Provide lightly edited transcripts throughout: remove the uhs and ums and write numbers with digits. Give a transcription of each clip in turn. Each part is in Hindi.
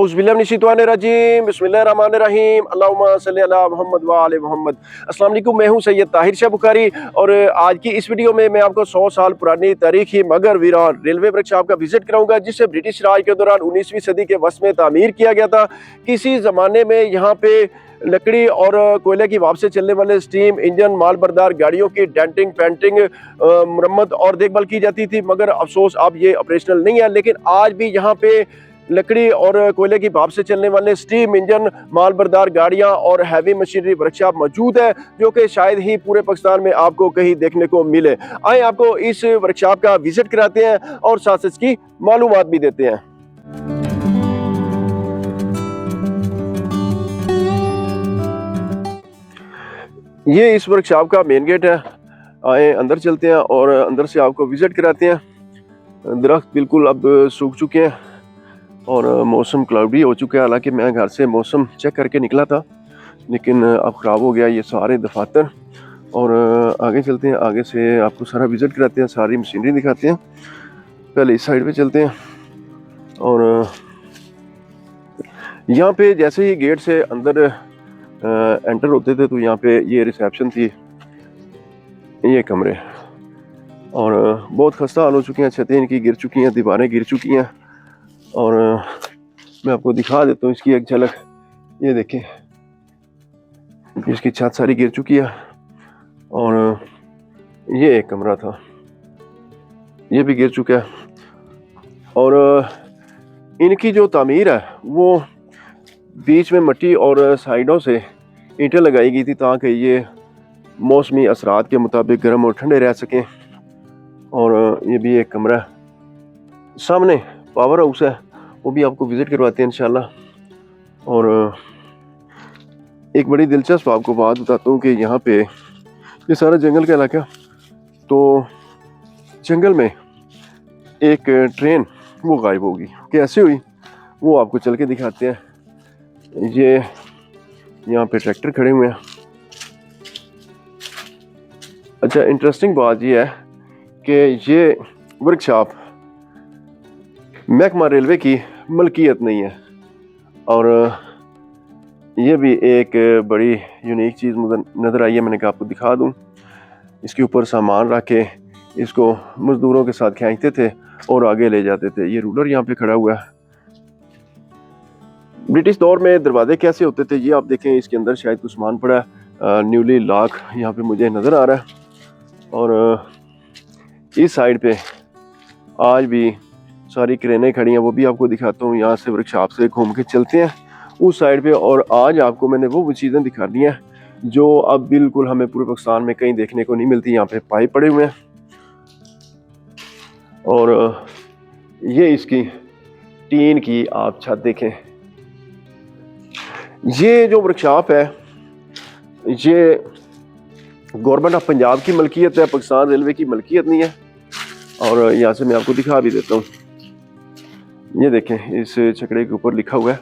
औज़ुबिल्लाहिमिनश्शैतानिर्रजीम बिस्मिल्लाहिर्रहमानिर्रहीम अल्लाहुम्मा सल्ली अला मुहम्मद व आले मुहम्मद। अस्सलाम वालेकुम, मैं हूं सैयद ताहिर शाह बुखारी और आज की इस वीडियो में मैं आपको 100 साल पुरानी तारीखी मगर वीरान रेलवे वर्कशॉप का विजिट कराऊंगा जिसे ब्रिटिश राज के दौरान 19वीं सदी के वक्त में तामीर किया गया था। किसी ज़माने में यहाँ पे लकड़ी और कोयले की वाप से चलने वाले स्टीम इंजन माल बरदार गाड़ियों की डेंटिंग पेंटिंग मरम्मत और देखभाल की जाती थी, मगर अफसोस अब ये ऑपरेशनल नहीं है। लेकिन आज भी यहाँ पे लकड़ी और कोयले की भाप से चलने वाले स्टीम इंजन माल बरदार गाड़ियां और हैवी मशीनरी वर्कशॉप मौजूद है, जो कि शायद ही पूरे पाकिस्तान में आपको कहीं देखने को मिले। आए आपको इस वर्कशॉप का विजिट कराते हैं और साथ इसकी मालूमात भी देते हैं। ये इस वर्कशॉप का मेन गेट है। आए अंदर चलते हैं और अंदर से आपको विजिट कराते हैं। दरख्त बिल्कुल अब सूख चुके हैं और मौसम क्लाउडी हो चुका है। हालांकि मैं घर से मौसम चेक करके निकला था, लेकिन अब ख़राब हो गया ये सारे दफातर। और आगे चलते हैं, आगे से आपको सारा विजिट कराते हैं, सारी मशीनरी दिखाते हैं। पहले इस साइड पे चलते हैं और यहाँ पे जैसे ही गेट से अंदर एंटर होते थे तो यहाँ पे ये रिसेप्शन थी, ये कमरे, और बहुत खस्ता हाल हो चुके हैं। छतें इनकी गिर चुकी हैं, दीवारें गिर चुकी हैं। और मैं आपको दिखा देता हूँ इसकी एक झलक। ये देखें, इसकी छत सारी गिर चुकी है। और ये एक कमरा था, ये भी गिर चुका है। और इनकी जो तामीर है वो बीच में मिट्टी और साइडों से ईंटें लगाई गई थी ताकि ये मौसमी असरात के मुताबिक गर्म और ठंडे रह सकें। और ये भी एक कमरा है। सामने पावर हाउस है, वो भी आपको विज़िट करवाते हैं इंशाल्लाह। और एक बड़ी दिलचस्प आपको बात बताता हूँ कि यहाँ पे ये सारा जंगल का इलाका, तो जंगल में एक ट्रेन वो गायब होगी, कैसे हुई वो आपको चल के दिखाते हैं। ये यहाँ पे ट्रैक्टर खड़े हुए हैं। अच्छा, इंटरेस्टिंग बात ये है कि ये वर्कशॉप महकमा रेलवे की मलकियत नहीं है। और ये भी एक बड़ी यूनिक चीज़ मुझे नज़र आई है, मैंने कहा आपको दिखा दूं। इसके ऊपर सामान रख के इसको मज़दूरों के साथ खींचते थे और आगे ले जाते थे। ये रूलर यहाँ पे खड़ा हुआ है। ब्रिटिश दौर में दरवाजे कैसे होते थे ये आप देखें, इसके अंदर शायद कुछ सामान पड़ा है। न्यूली लॉक यहाँ पे मुझे नज़र आ रहा है। और इस साइड पे आज भी सारी क्रेनें खड़ी हैं, वो भी आपको दिखाता हूँ। यहाँ से वर्कशॉप से घूम के चलते हैं उस साइड पे। और आज आपको मैंने वो चीज़ें दिखानी है जो अब बिल्कुल हमें पूरे पाकिस्तान में कहीं देखने को नहीं मिलती। यहाँ पे पाइप पड़े हुए हैं और ये इसकी टीन की आप छत देखें। ये जो वर्कशॉप है ये गवर्नमेंट ऑफ पंजाब की मलकियत है, पाकिस्तान रेलवे की मलकियत नहीं है। और यहाँ से मैं आपको दिखा भी देता हूँ। ये देखें, इस छकड़े के ऊपर लिखा हुआ है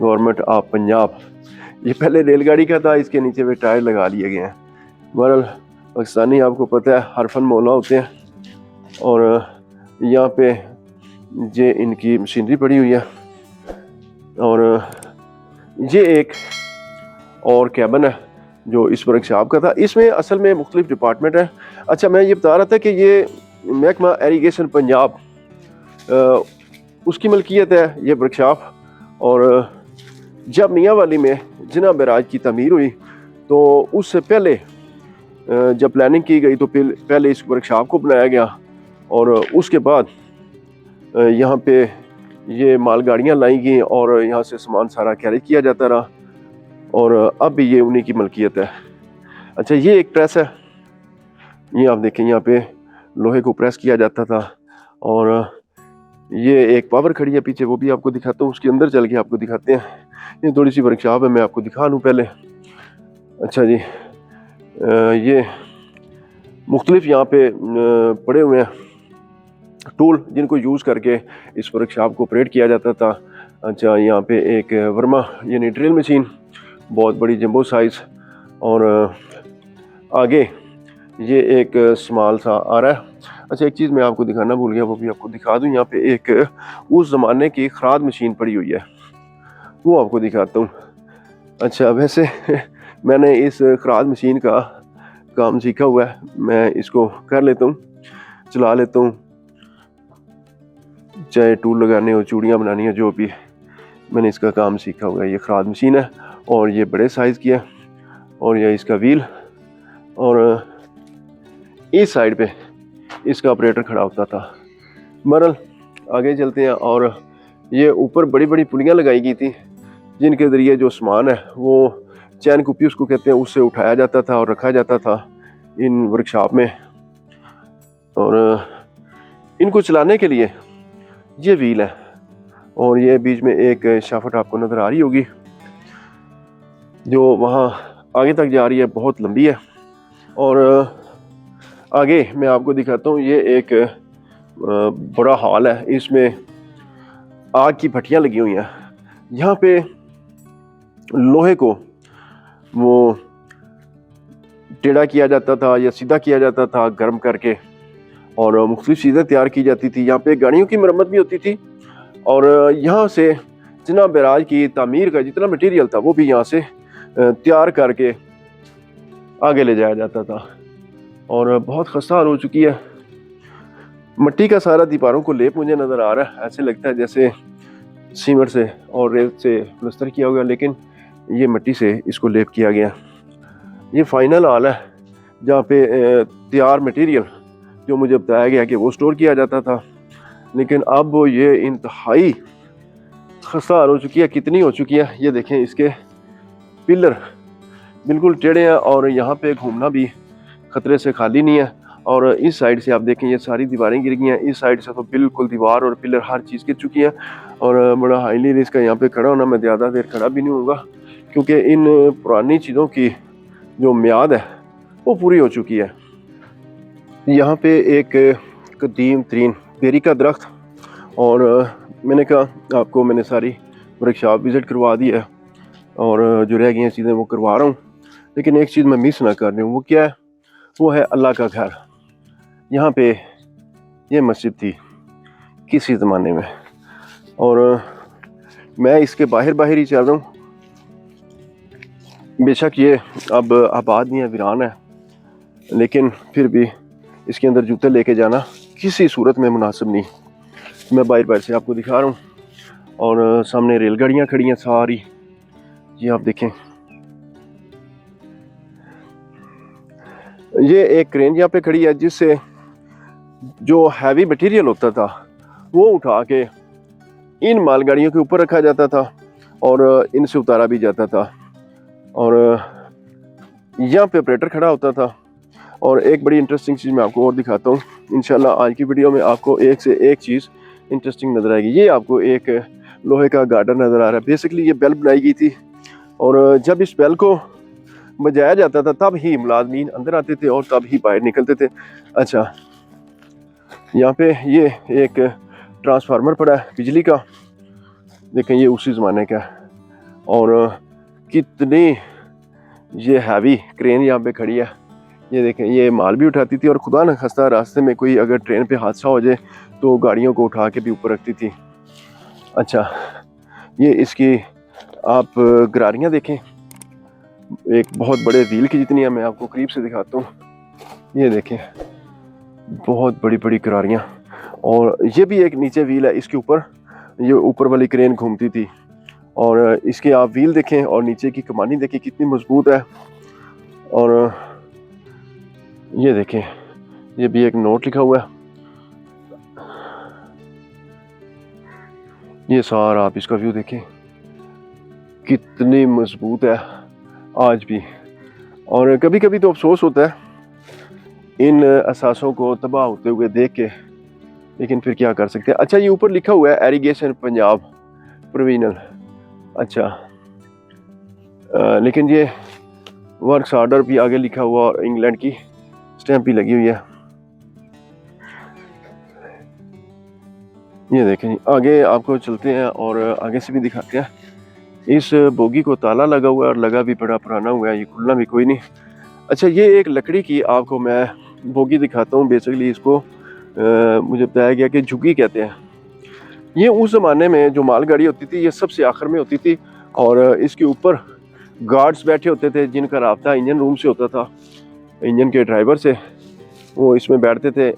गवर्नमेंट ऑफ पंजाब। ये पहले रेलगाड़ी का था, इसके नीचे वे टायर लगा लिए गए हैं। बहरहाल पाकिस्तानी आपको पता है हरफन मौला होते हैं। और यहाँ पे ये इनकी मशीनरी पड़ी हुई है। और ये एक और कैबिन है जो इस वर्कशॉप का था। इसमें असल में मुख्तलिफ डिपार्टमेंट है। अच्छा, मैं ये बता रहा था कि ये महकमा इरिगेशन पंजाब उसकी मलकियत है ये वर्कशॉप। और जब मियाँ वाली में जिना बैराज की तमीर हुई तो उससे पहले जब प्लानिंग की गई तो पहले इस वर्कशॉप को बनाया गया। और उसके बाद यहाँ पे ये मालगाड़ियाँ लाई गई और यहाँ से सामान सारा कैरी किया जाता रहा। और अब भी ये उन्हीं की मलकियत है। अच्छा, ये एक प्रेस है, ये आप देखें, यहाँ पे लोहे को प्रेस किया जाता था। और ये एक पावर खड़ी है पीछे, वो भी आपको दिखाता हूँ। उसके अंदर चल के आपको दिखाते हैं। ये थोड़ी सी वर्कशॉप है, मैं आपको दिखा लूँ पहले। अच्छा जी, ये मुख्तलिफ यहाँ पे पड़े हुए हैं टूल जिनको यूज़ करके इस वर्कशॉप को ऑपरेट किया जाता था। अच्छा, यहाँ पे एक वर्मा यानी ड्रिल मशीन, बहुत बड़ी जंबो साइज़। और आगे ये एक स्मॉल सा आ रहा है। अच्छा, एक चीज़ मैं आपको दिखाना भूल गया, वो भी आपको दिखा दूँ। यहाँ पे एक उस ज़माने की खराद मशीन पड़ी हुई है। वो आपको दिखाता हूँ। अच्छा, वैसे मैंने इस खराद मशीन का काम सीखा हुआ है, मैं इसको कर लेता हूँ, चला लेता हूँ, चाहे टूल लगाने हो, चूड़ियाँ बनानी हो, जो भी, मैंने इसका काम सीखा हुआ है। ये खराद मशीन है और ये बड़े साइज़ की है और ये इसका व्हील, और इस साइड पे इसका ऑपरेटर खड़ा होता था। मरल आगे चलते हैं, और ये ऊपर बड़ी बड़ी पुलियाँ लगाई गई थी जिनके ज़रिए जो सामान है वो चैन कुप्पी उसको कहते हैं, उससे उठाया जाता था और रखा जाता था इन वर्कशॉप में। और इनको चलाने के लिए ये व्हील है, और ये बीच में एक शाफ्ट आपको नज़र आ रही होगी जो वहाँ आगे तक जा रही है, बहुत लंबी है। और आगे मैं आपको दिखाता हूँ, ये एक बड़ा हॉल है, इसमें आग की भट्टियाँ लगी हुई हैं। यहाँ पे लोहे को वो टेढ़ा किया जाता था या सीधा किया जाता था गर्म करके, और मुख्तलिफ चीज़ें तैयार की जाती थी। यहाँ पे गाड़ियों की मरम्मत भी होती थी, और यहाँ से जिना बैराज की तामीर का जितना मटेरियल था वो भी यहाँ से तैयार करके आगे ले जाया जाता था। और बहुत खस्ता हाल हो चुकी है, मिट्टी का सारा दीवारों को लेप मुझे नज़र आ रहा है, ऐसे लगता है जैसे सीमेंट से और रेत से प्लस्तर किया होगा, लेकिन ये मिट्टी से इसको लेप किया गया। ये फाइनल हाल है जहाँ पे तैयार मटेरियल जो मुझे बताया गया कि वो स्टोर किया जाता था, लेकिन अब ये इंतहाई खस्ता हाल हो चुकी है। कितनी हो चुकी है ये देखें, इसके पिलर बिल्कुल टेढ़े हैं और यहाँ पे घूमना भी ख़तरे से खाली नहीं है। और इस साइड से आप देखें ये सारी दीवारें गिर गई हैं, इस साइड से तो बिल्कुल दीवार और पिलर हर चीज़ गिर चुकी है। और बड़ा हाईली रिस्क है यहाँ पे खड़ा होना, मैं ज़्यादा देर खड़ा भी नहीं होऊंगा क्योंकि इन पुरानी चीज़ों की जो मियाद है वो पूरी हो चुकी है। यहाँ पे एक कदीम तरीन बेरी का दरख्त, और मैंने कहा आपको मैंने सारी वर्कशॉप विज़िट करवा दी है और जो रह गई हैं चीज़ें वो करवा रहा हूँ, लेकिन एक चीज़ मैं मिस ना कर रही हूँ, वो क्या है, वो है अल्लाह का घर। यहाँ पे ये मस्जिद थी किसी ज़माने में, और मैं इसके बाहर ही चल रहा हूँ। बेशक ये अब आबाद नहीं है, वीरान है, लेकिन फिर भी इसके अंदर जूते लेके जाना किसी सूरत में मुनासिब नहीं। मैं बाहर से आपको दिखा रहा हूँ, और सामने रेलगाड़ियाँ खड़ी हैं सारी, ये आप देखें। ये एक क्रेन यहाँ पे खड़ी है जिससे जो हैवी मटेरियल होता था वो उठा के इन मालगाड़ियों के ऊपर रखा जाता था और इनसे उतारा भी जाता था, और यहाँ पे ऑपरेटर खड़ा होता था। और एक बड़ी इंटरेस्टिंग चीज़ मैं आपको और दिखाता हूँ, इंशाल्लाह आज की वीडियो में आपको एक से एक चीज़ इंटरेस्टिंग नज़र आएगी। ये आपको एक लोहे का गार्डर नज़र आ रहा है। बेसिकली ये बेल बनाई गई थी, और जब इस बेल को बजाया जाता था तब ही मुलाजमीन अंदर आते थे और तब ही बाहर निकलते थे। अच्छा, यहाँ पे ये एक ट्रांसफार्मर पड़ा है बिजली का, देखें ये उसी ज़माने का है, और कितनी ये हैवी क्रेन यहाँ पे खड़ी है। ये देखें, ये माल भी उठाती थी, और खुदा न खास्ता रास्ते में कोई अगर ट्रेन पे हादसा हो जाए तो गाड़ियों को उठा के भी ऊपर रखती थी। अच्छा, ये इसकी आप गरारियाँ देखें, एक बहुत बड़े व्हील की जितनी है, मैं आपको करीब से दिखाता हूँ। ये देखें बहुत बड़ी बड़ी गरारियाँ, और ये भी एक नीचे व्हील है, इसके ऊपर ये ऊपर वाली क्रेन घूमती थी। और इसके आप व्हील देखें और नीचे की कमानी देखें कितनी मजबूत है। और ये देखें, ये भी एक नोट लिखा हुआ है। ये सारा आप इसका व्यू देखें कितनी मजबूत है आज भी। और कभी कभी तो अफसोस होता है इन असासों को तबाह होते हुए देख के, लेकिन फिर क्या कर सकते हैं। अच्छा, ये ऊपर लिखा हुआ है इरिगेशन पंजाब प्रोविजनल। अच्छा, लेकिन ये वर्क्स ऑर्डर भी आगे लिखा हुआ और इंग्लैंड की स्टैंप भी लगी हुई है। ये देखें, आगे आपको चलते हैं और आगे से भी दिखाते हैं। इस बोगी को ताला लगा हुआ है और लगा भी बड़ा पुराना हुआ है, ये खुलना भी कोई नहीं। अच्छा, ये एक लकड़ी की आपको मैं बोगी दिखाता हूँ। बेसिकली इसको मुझे बताया गया कि झुग्गी कहते हैं। ये उस ज़माने में जो मालगाड़ी होती थी ये सबसे आखिर में होती थी और इसके ऊपर गार्ड्स बैठे होते थे जिनका राब्ता इंजन रूम से होता था, इंजन के ड्राइवर से। वो इसमें बैठते थे।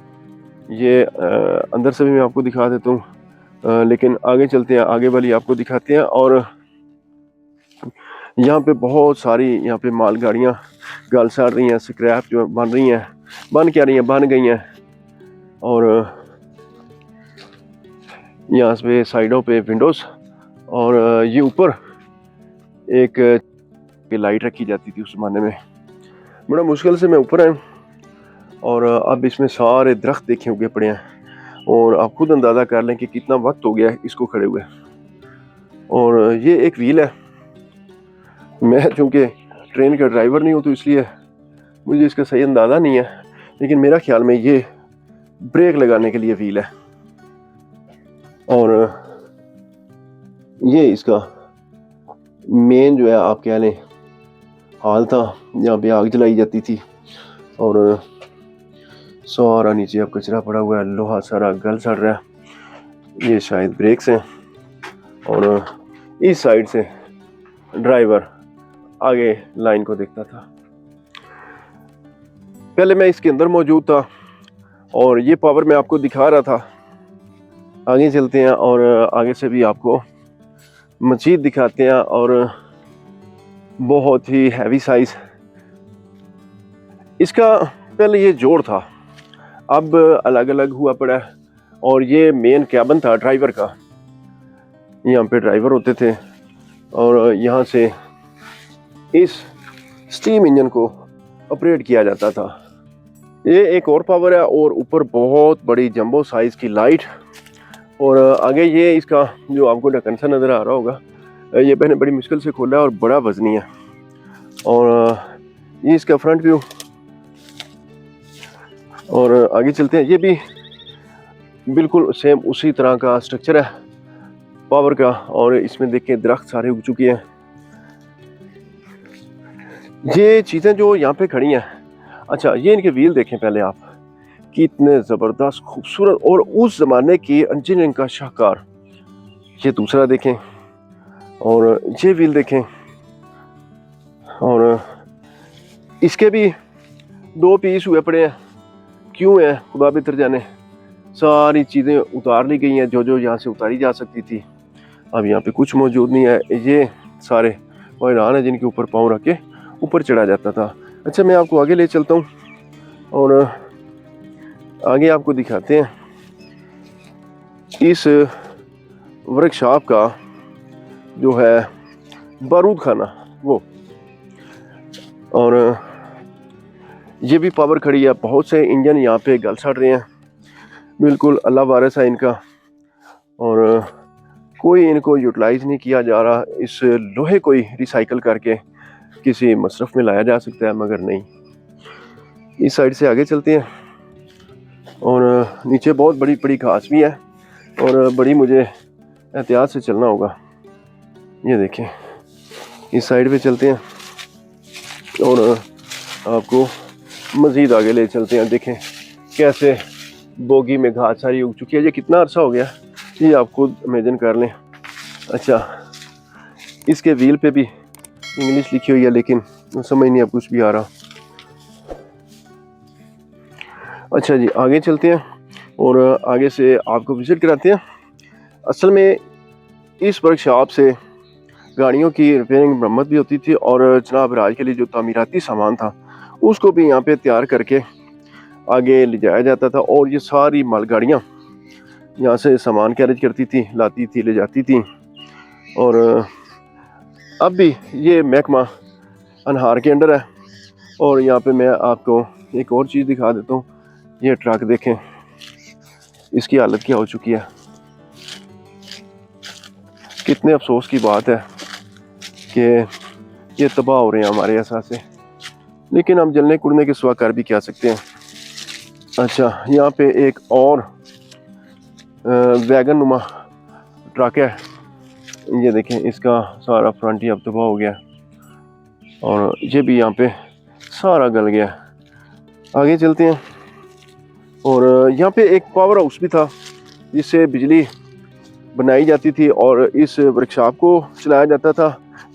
ये अंदर से भी मैं आपको दिखा देता हूँ, लेकिन आगे चलते हैं, आगे वाली आपको दिखाते हैं। और यहाँ पे बहुत सारी यहाँ पे मालगाड़ियाँ गल साड़ रही हैं, स्क्रैप जो बन रही हैं, बन क्या रही हैं, बन गई हैं। और यहाँ पे साइडों पे विंडोज़, और ये ऊपर एक लाइट रखी जाती थी उस ज़माने में। बड़ा मुश्किल से मैं ऊपर आया और अब इसमें सारे दरख्त देखे उगे पड़े हैं और आप खुद अंदाज़ा कर लें कि कितना वक्त हो गया है इसको खड़े हुए। और ये एक व्हील है। मैं चूँकि ट्रेन का ड्राइवर नहीं हूँ तो इसलिए मुझे इसका सही अंदाज़ा नहीं है, लेकिन मेरा ख्याल में ये ब्रेक लगाने के लिए व्हील है। और ये इसका मेन जो है आप कह लें हाल था, जहाँ पे आग जलाई जाती थी। और सारा नीचे अब कचरा पड़ा हुआ है, लोहा सारा गल सड़ रहा है। ये शायद ब्रेक्स हैं। और इस साइड से ड्राइवर आगे लाइन को देखता था। पहले मैं इसके अंदर मौजूद था और ये पावर मैं आपको दिखा रहा था। आगे चलते हैं और आगे से भी आपको मस्जिद दिखाते हैं। और बहुत ही हैवी साइज इसका पहले ये जोड़ था, अब अलग अलग हुआ पड़ा है। और ये मेन कैबिन था ड्राइवर का, यहाँ पे ड्राइवर होते थे और यहाँ से इस स्टीम इंजन को ऑपरेट किया जाता था। ये एक और पावर है और ऊपर बहुत बड़ी जंबो साइज की लाइट। और आगे ये इसका जो आपको ढक्कन सा नज़र आ रहा होगा, ये मैंने बड़ी मुश्किल से खोला है और बड़ा वजनी है। और ये इसका फ्रंट व्यू। और आगे चलते हैं, ये भी बिल्कुल सेम उसी तरह का स्ट्रक्चर है पावर का। और इसमें देखें दरख्त सारे उग चुके हैं। ये चीज़ें जो यहाँ पे खड़ी हैं, अच्छा ये इनके व्हील देखें पहले आप, कितने ज़बरदस्त खूबसूरत और उस ज़माने की इंजीनियरिंग का शाहकार। ये दूसरा देखें और ये व्हील देखें। और इसके भी 2 पीस हुए पड़े हैं, क्यों है खुदा बेहतर जाने। सारी चीज़ें उतार ली गई हैं जो जो यहाँ से उतारी जा सकती थी, अब यहाँ पे कुछ मौजूद नहीं है। ये सारे वायरान है जिनके ऊपर पाँव रख के ऊपर चढ़ा जाता था। अच्छा मैं आपको आगे ले चलता हूँ और आगे आपको दिखाते हैं इस वर्कशॉप का जो है बारूद खाना वो। और ये भी पावर खड़ी है, बहुत से इंजन यहाँ पे गल सड़ रहे हैं, बिल्कुल अल्लाह वारिस है इनका। और कोई इनको यूटिलाइज नहीं किया जा रहा। इस लोहे को ही रिसाइकल करके किसी मसरफ में लाया जा सकता है, मगर नहीं। इस साइड से आगे चलते हैं और नीचे बहुत बड़ी बड़ी घास भी है और बड़ी मुझे एहतियात से चलना होगा। ये देखें, इस साइड पे चलते हैं और आपको मज़ीद आगे ले चलते हैं। देखें कैसे बोगी में घास सारी उग चुकी है। ये कितना अरसा हो गया ये आप खुद इमेजिन कर लें। अच्छा इसके व्हील पे भी इंग्लिश लिखी हुई है, लेकिन समझ नहीं अब कुछ भी आ रहा। अच्छा जी आगे चलते हैं और आगे से आपको विज़िट कराते हैं। असल में इस वर्कशॉप से गाड़ियों की रिपेयरिंग मरम्मत भी होती थी और जनाब राज के लिए जो तामीराती सामान था उसको भी यहाँ पे तैयार करके आगे ले जाया जाता था। और ये सारी मालगाड़ियाँ यहाँ से सामान कैरेज करती थी, लाती थी, ले जाती थी। और अब भी ये महकमा अनहार के अंडर है। और यहाँ पे मैं आपको एक और चीज़ दिखा देता हूँ। ये ट्रक देखें इसकी हालत क्या हो चुकी है। कितने अफसोस की बात है कि ये तबाह हो रहे हैं हमारे एहसास से, लेकिन हम जलने कुड़ने के सिवा कर भी क्या सकते हैं। अच्छा यहाँ पे एक और वैगन नुमा ट्रक है। ये देखें इसका सारा फ्रंट ही अब तबाह हो गया और ये भी यहाँ पे सारा गल गया। आगे चलते हैं और यहाँ पे एक पावर हाउस भी था जिससे बिजली बनाई जाती थी और इस वर्कशॉप को चलाया जाता था।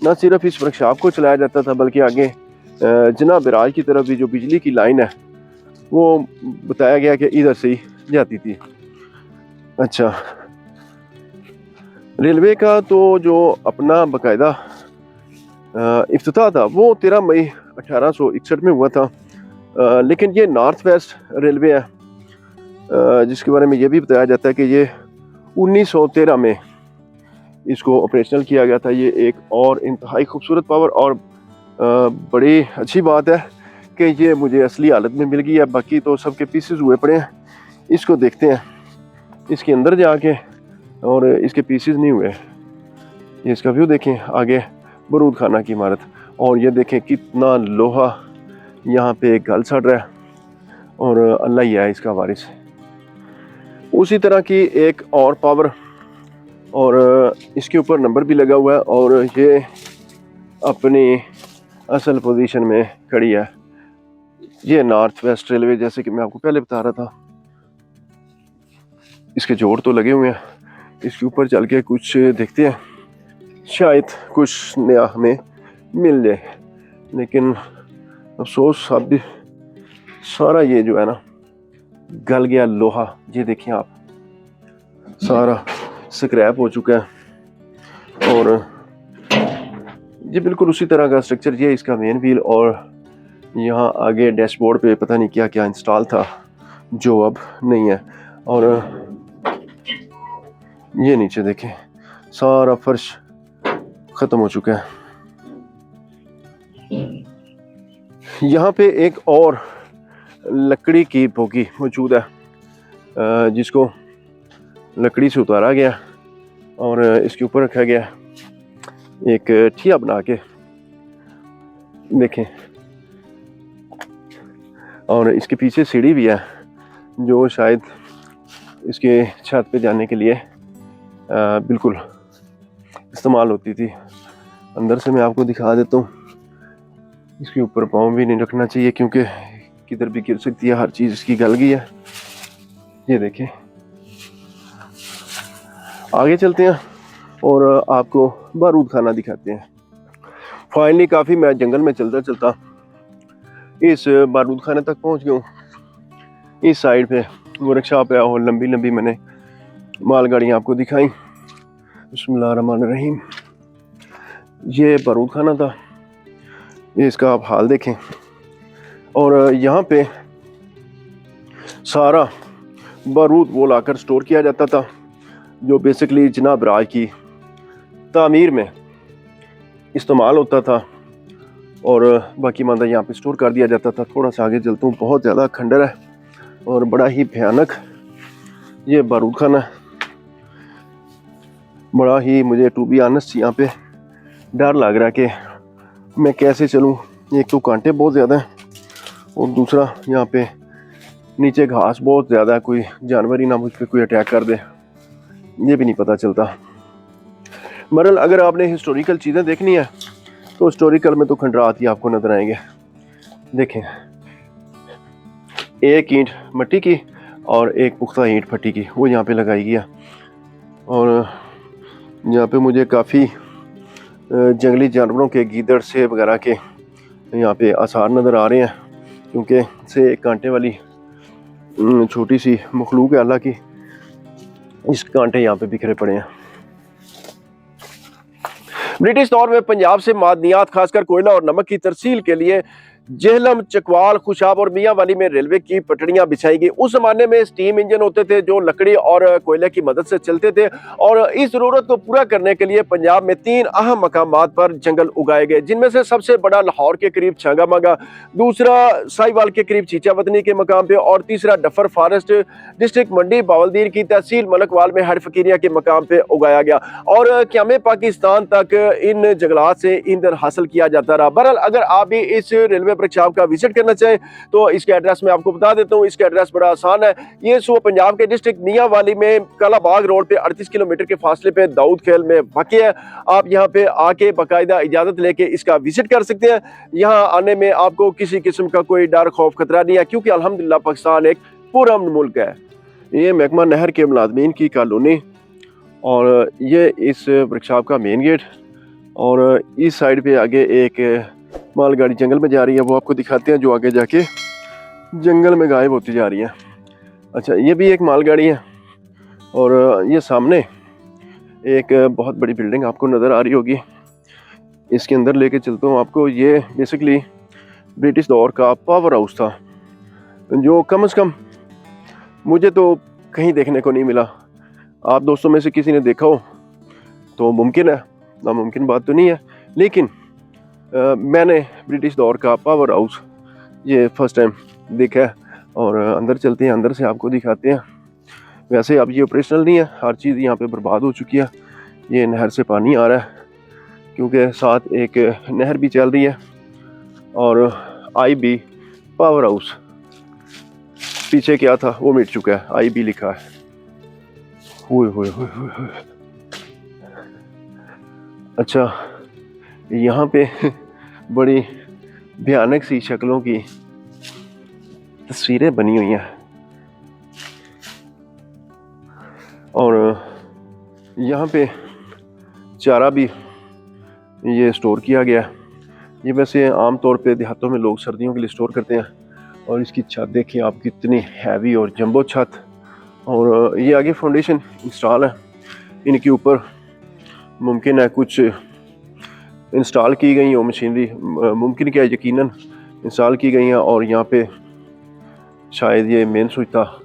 न सिर्फ इस वर्कशॉप को चलाया जाता था बल्कि आगे जनाब बैराज की तरफ भी जो बिजली की लाइन है वो बताया गया कि इधर से ही जाती थी। अच्छा, रेलवे का तो जो अपना बाकायदा इफ्तिताह था वो 13 मई 1861 में हुआ था। लेकिन ये नॉर्थ वेस्ट रेलवे है, जिसके बारे में ये भी बताया जाता है कि ये 1913 में इसको ऑपरेशनल किया गया था। ये एक और इंतहाई खूबसूरत पावर और बड़ी अच्छी बात है कि ये मुझे असली हालत में मिल गई है। बाकी तो सबके पीसेस हुए पड़े हैं। इसको देखते हैं इसके अंदर जाके, और इसके पीसेस नहीं हुए। ये इसका व्यू देखें, आगे बारूद खाना की इमारत, और ये देखें कितना लोहा यहाँ पे गल सड़ रहा है, और अल्लाह ही है इसका वारिस। उसी तरह की एक और पावर, और इसके ऊपर नंबर भी लगा हुआ है, और ये अपनी असल पोजीशन में खड़ी है। ये नॉर्थ वेस्ट रेलवे, जैसे कि मैं आपको पहले बता रहा था, इसके जोड़ तो लगे हुए हैं। इसके ऊपर चल के कुछ देखते हैं, शायद कुछ नया हमें मिल जाए। लेकिन अफसोस अब भी सारा ये जो है ना गल गया लोहा, ये देखिए आप, सारा स्क्रैप हो चुका है। और ये बिल्कुल उसी तरह का स्ट्रक्चर, ये इसका मेन व्हील, और यहाँ आगे डैशबोर्ड पे पता नहीं क्या क्या इंस्टॉल था जो अब नहीं है। और ये नीचे देखें, सारा फर्श ख़त्म हो चुका है। यहाँ पे एक और लकड़ी की बोगी मौजूद है, जिसको लकड़ी से उतारा गया और इसके ऊपर रखा गया एक ठिया बना के, देखें। और इसके पीछे सीढ़ी भी है जो शायद इसके छत पे जाने के लिए बिल्कुल इस्तेमाल होती थी। अंदर से मैं आपको दिखा देता हूँ। इसके ऊपर पाँव भी नहीं रखना चाहिए क्योंकि किधर भी गिर सकती है, हर चीज़ इसकी गल गई है। ये देखें, आगे चलते हैं और आपको बारूद खाना दिखाते हैं। फाइनली काफ़ी मैं जंगल में चलता चलता इस बारूद खाने तक पहुंच गया हूँ। इस साइड पे वर्कशॉप है और लंबी लंबी मैंने मालगाड़ियाँ आपको दिखाई। बिस्मिल्लाहिर्रहमानिर्रहीम। ये बारूद खाना था, ये इसका आप हाल देखें। और यहाँ पे सारा बारूद वो लाकर स्टोर किया जाता था जो बेसिकली जनाब बैराज की तामीर में इस्तेमाल होता था, और बाकी मादा यहाँ पे स्टोर कर दिया जाता था। थोड़ा सा आगे चलता हूँ, बहुत ज़्यादा खंडर है और बड़ा ही भयानक ये बारूद खाना है। बड़ा ही मुझे टू बी ऑनेस्ट यहाँ पे डर लग रहा है कि मैं कैसे चलूँ। एक तो कांटे बहुत ज़्यादा हैं और दूसरा यहाँ पे नीचे घास बहुत ज़्यादा है, कोई जानवर ही ना मुझ पर कोई अटैक कर दे, ये भी नहीं पता चलता। मरल अगर आपने हिस्टोरिकल चीज़ें देखनी है तो हिस्टोरिकल में तो खंडरात ही आपको नजर आएंगे। देखें, एक ईंट मिट्टी की और एक पुख्ता ईंट फटी की वो यहाँ पे लगाई गया। और यहाँ पे मुझे काफ़ी जंगली जानवरों के, गीदड़ से वगैरह के यहाँ पे आसार नज़र आ रहे हैं, क्योंकि से एक कांटे वाली छोटी सी मखलूक है अल्लाह की, इस कांटे यहाँ पे बिखरे पड़े हैं। ब्रिटिश दौर में पंजाब से मादनियात खासकर कोयला और नमक की तरसील के लिए जेहलम, चकवाल, खुशाब और मियांवाली में रेलवे की पटड़ियां बिछाई गई। उस जमाने में स्टीम इंजन होते थे जो लकड़ी और कोयले की मदद से चलते थे, और इस जरूरत को पूरा करने के लिए पंजाब में 3 अहम मकामात पर जंगल उगाए गए, जिनमें से सबसे बड़ा लाहौर के करीब छांगा मांगा, दूसरा साहिवाल के करीब चीचावतनी के मकाम पे, और तीसरा डफर फॉरेस्ट डिस्ट्रिक्ट मंडी बावलदीर की तहसील मलकवाल में हर फकीरिया के मकाम पे उगाया गया। और क़याम पाकिस्तान तक इन जंगलात से ईंधन हासिल किया जाता रहा। बहरहाल अगर आप भी इस रेलवे वर्कशॉप का विजिट करना चाहें तो इसके एड्रेस मैं आपको बता देता हूँ। इसका एड्रेस बड़ा आसान है। ये सूबा पंजाब के डिस्ट्रिक्ट मियांवाली में कालाबाग रोड पे 38 किलोमीटर के फासले पे दाऊद खेल में वाक़ई है। आप यहाँ पे आके बाकायदा इजाज़त लेके इसका विजिट कर सकते हैं। यहाँ आने में आपको किसी किस्म का कोई डर खौफ खतरा नहीं है, क्योंकि अल्हम्दुलिल्लाह पाकिस्तान एक पुरअमन मुल्क है। ये महकमा नहर के मुलाजमीन की कॉलोनी और ये इस वर्कशॉप का मेन गेट, और इस साइड पे आगे एक मालगाड़ी जंगल में जा रही है, वो आपको दिखाते हैं, जो आगे जाके जंगल में गायब होती जा रही है। अच्छा, ये भी एक मालगाड़ी है, और ये सामने एक बहुत बड़ी बिल्डिंग आपको नज़र आ रही होगी। इसके अंदर लेके चलता हूँ आपको। ये बेसिकली ब्रिटिश दौर का पावर हाउस था, जो कम से कम मुझे तो कहीं देखने को नहीं मिला। आप दोस्तों में से किसी ने देखा हो तो मुमकिन है, नामुमकिन बात तो नहीं है, लेकिन मैंने ब्रिटिश दौर का पावर हाउस ये फर्स्ट टाइम देखा है। और अंदर चलते हैं, अंदर से आपको दिखाते हैं। वैसे अब ये ऑपरेशनल नहीं है, हर चीज़ यहाँ पे बर्बाद हो चुकी है। ये नहर से पानी आ रहा है, क्योंकि साथ एक नहर भी चल रही है। और IB पावर हाउस पीछे क्या था वो मिट चुका है, IB लिखा है। हुए हुए हुए हुए हुए। अच्छा, यहाँ पे बड़ी भयानक सी शक्लों की तस्वीरें बनी हुई हैं, और यहाँ पे चारा भी ये स्टोर किया गया है। ये वैसे आम तौर पे देहातों में लोग सर्दियों के लिए स्टोर करते हैं। और इसकी छत देखिए आप, कितनी हैवी और जंबो छत। और ये आगे फाउंडेशन इंस्टॉल है, इनके ऊपर मुमकिन है कुछ इंस्टॉल की गई हो मशीनरी, मुमकिन क्या यकीनन इंस्टॉल की गई हैं। और यहाँ पे शायद ये मेन स्विच था,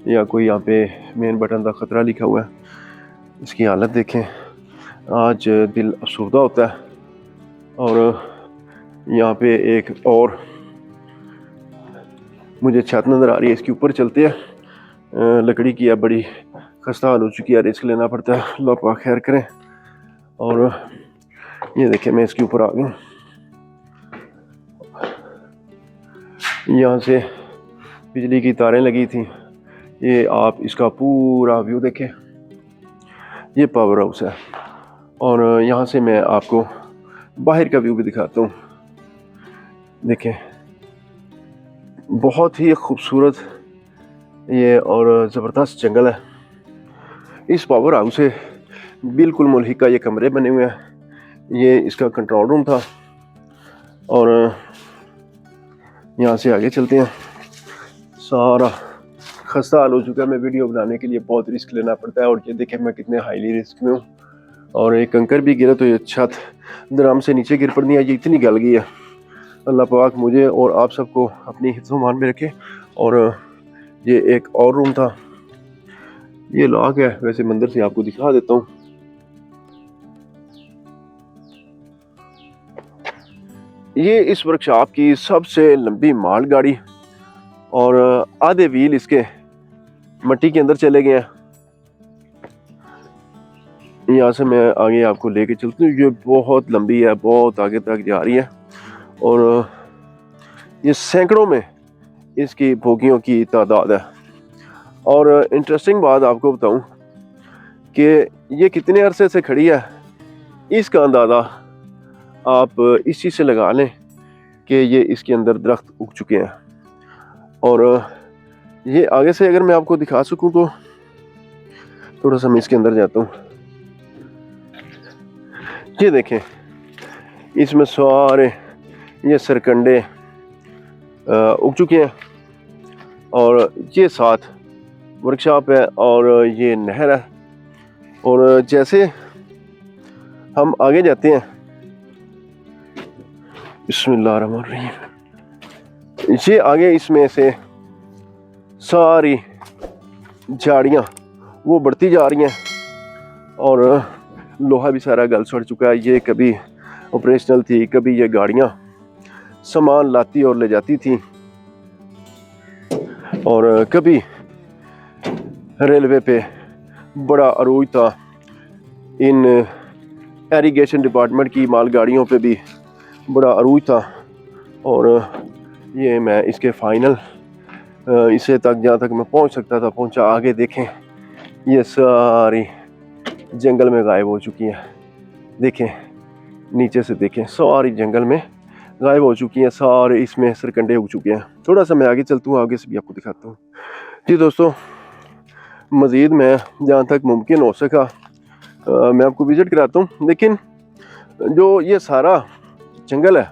या कोई यहाँ पे मेन बटन का ख़तरा लिखा हुआ है। इसकी हालत देखें, आज दिल अफसरदा होता है। और यहाँ पे एक और मुझे छत नज़र आ रही है, इसके ऊपर चलते हैं। लकड़ी की है, बड़ी खस्ता हाल हो चुकी है, रिस्क लेना पड़ता है, अल्लाह पाक खैर करें। और ये देखें, मैं इसके ऊपर आ गया। यहाँ से बिजली की तारें लगी थी। ये आप इसका पूरा व्यू देखें, ये पावर हाउस है। और यहाँ से मैं आपको बाहर का व्यू भी दिखाता हूँ। देखें, बहुत ही खूबसूरत ये और ज़बरदस्त जंगल है। इस पावर हाउस से बिल्कुल मुल्हिका ये कमरे बने हुए हैं। ये इसका कंट्रोल रूम था। और यहाँ से आगे चलते हैं। सारा खस्ता हाल हो चुका है, मैं वीडियो बनाने के लिए बहुत रिस्क लेना पड़ता है। और ये देखें मैं कितने हाईली रिस्क में हूँ। और एक कंकर भी गिरा तो ये छत दराम से नीचे गिर पड़नी है, ये इतनी गल गई है। अल्लाह पाक मुझे और आप सबको अपनी हिफ्ज़-ओ-मान में रखे। और ये एक और रूम था, ये लॉक है, वैसे मंदिर से आपको दिखा देता हूँ। ये इस वर्कशॉप की सबसे लंबी माल गाड़ी, और आधे व्हील इसके मट्टी के अंदर चले गए हैं। यहाँ से मैं आगे आपको लेके चलती हूँ। ये बहुत लंबी है, बहुत आगे तक जा रही है। और ये सैकड़ों में इसकी बोगियों की तादाद है। और इंटरेस्टिंग बात आपको बताऊं कि ये कितने अरसे से खड़ी है, इसका अंदाज़ा आप इस चीज़ से लगा लें कि ये इसके अंदर दरख्त उग चुके हैं। और ये आगे से अगर मैं आपको दिखा सकूं तो थोड़ा सा मैं इसके अंदर जाता हूँ। ये देखें, इसमें सारे ये सरकंडे उग चुके हैं। और ये साथ वर्कशॉप है, और ये नहर है। और जैसे हम आगे जाते हैं, बिस्मिल्लाहिर्रहमानिर्रहीम, ये आगे इसमें से सारी झाड़ियाँ वो बढ़ती जा रही हैं। और लोहा भी सारा गल सड़ चुका है। ये कभी ऑपरेशनल थी, कभी ये गाड़ियाँ सामान लाती और ले जाती थी, और कभी रेलवे पे बड़ा अरूज था। इन एरीगेशन डिपार्टमेंट की मालगाड़ियों पे भी बड़ा अरूज था। और ये मैं इसके फाइनल इसे तक जहाँ तक मैं पहुँच सकता था पहुँचा। आगे देखें, ये सारी जंगल में गायब हो चुकी हैं। देखें नीचे से, देखें सारी जंगल में गायब हो चुकी हैं, सारे इसमें सरकंडे उग चुके हैं। थोड़ा सा मैं आगे चलता हूँ, आगे से भी आपको दिखाता हूँ। जी दोस्तों, मज़ीद मैं जहाँ तक मुमकिन हो सका मैं आपको विज़िट कराता हूँ। लेकिन जो ये सारा जंगल है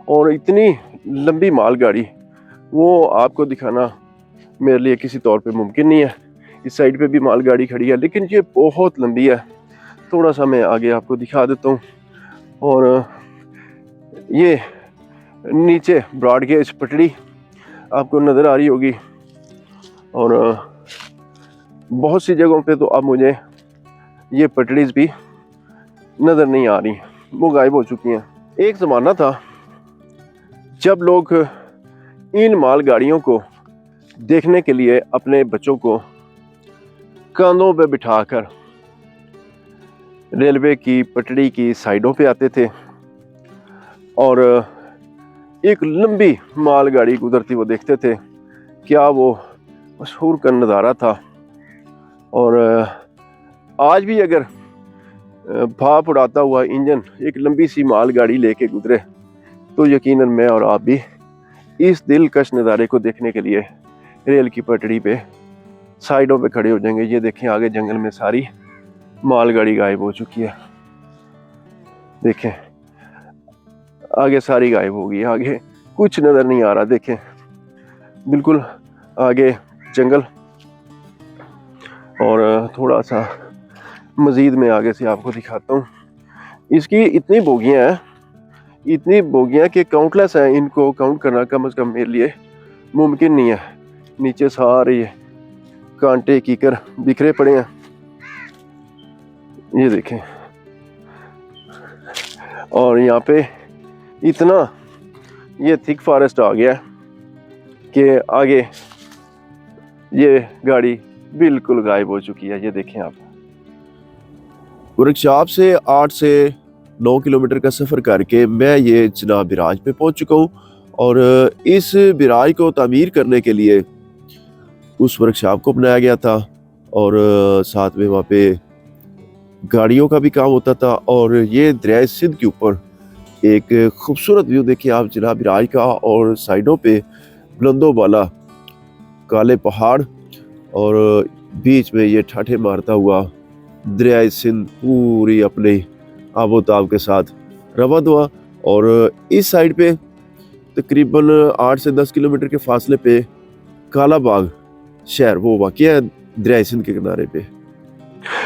और इतनी लंबी मालगाड़ी, वो आपको दिखाना मेरे लिए किसी तौर पे मुमकिन नहीं है। इस साइड पे भी मालगाड़ी खड़ी है, लेकिन ये बहुत लंबी है। थोड़ा सा मैं आगे आपको दिखा देता हूँ। और ये नीचे ब्रॉड गेज पटड़ी आपको नज़र आ रही होगी, और बहुत सी जगहों पे तो अब मुझे ये पटड़ीज भी नज़र नहीं आ रही, वो गायब हो चुकी हैं। एक ज़माना था जब लोग इन मालगाड़ियों को देखने के लिए अपने बच्चों को कंधों पे बिठाकर रेलवे की पटड़ी की साइडों पे आते थे और एक लंबी मालगाड़ी गुजरती वो देखते थे। क्या वो मशहूर का नज़ारा था। और आज भी अगर भाप उड़ाता हुआ इंजन एक लंबी सी मालगाड़ी लेके गुजरे तो यकीनन मैं और आप भी इस दिलकश नज़ारे को देखने के लिए रेल की पटड़ी पे साइडों पे खड़े हो जाएंगे। ये देखें, आगे जंगल में सारी मालगाड़ी गायब हो चुकी है। देखें आगे सारी गायब हो गई, आगे कुछ नज़र नहीं आ रहा। देखें बिल्कुल आगे जंगल, और थोड़ा सा मज़ीद मैं आगे से आपको दिखाता हूँ। इसकी इतनी बोगियाँ कि काउंटलेस हैं, इनको काउंट करना कम से कम मेरे लिए मुमकिन नहीं है। नीचे सारे ये कांटे कीकर बिखरे पड़े हैं, ये देखें। और यहाँ पे इतना ये थिक फॉरेस्ट आ गया कि आगे ये गाड़ी बिल्कुल गायब हो चुकी है। ये देखें आप। वर्कशॉप से 8 से 9 किलोमीटर का सफ़र करके मैं ये जनाब बिराज पे पहुंच चुका हूँ। और इस बिराज को तामीर करने के लिए उस वर्कशॉप को बनाया गया था, और साथ में वहाँ पे गाड़ियों का भी काम होता था। और ये दरिया सिंध के ऊपर एक खूबसूरत व्यू देखिए आप जनाब बिराज का, और साइडों पे बुलंदों वाला काले पहाड़, और बीच में ये ठाठे मारता हुआ दरिया सिंध पूरी अपने आबोताब के साथ रवाद हुआ। और इस साइड पे तकरीबन 8 से 10 किलोमीटर के फासले पे काला बाग शहर वो वाक़ है दरिया सिंध के किनारे पे।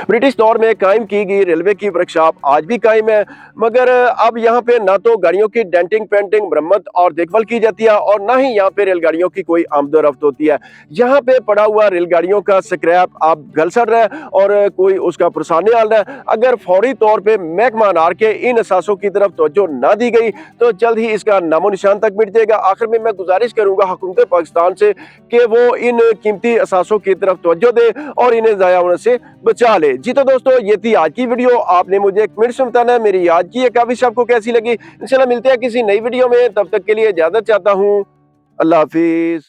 ब्रिटिश दौर में कायम की गई रेलवे की वर्कशॉप आज भी कायम है, मगर अब यहाँ पे ना तो गाड़ियों की डेंटिंग, पेंटिंग, मरम्मत और देखभाल की जाती है, और ना ही यहाँ पे रेलगाड़ियों की कोई आमदोरफ्त होती है। यहाँ पे पड़ा हुआ रेलगाड़ियों का स्क्रैप अब गल सड़ रहा है और कोई उसका पुरसाने डाल रहा है। अगर फौरी तौर पर महकमा नार के इन असासों की तरफ तवज्जो ना दी गई तो जल्द ही इसका नामो निशान तक मिट जाएगा। आखिर में मैं गुजारिश करूंगा हुकूमत पाकिस्तान से कि वो इन कीमती असासों की तरफ तवज्जो दे और इन्हें ज़ाया होने से बचा ले। जी तो दोस्तों, ये थी आज की वीडियो। आपने मुझे कमेंट्स में बताना है मेरी आज की ये काविश आपको कैसी लगी। इंशाल्लाह मिलते हैं किसी नई वीडियो में, तब तक के लिए इजाजत चाहता हूँ। अल्लाह हाफिज।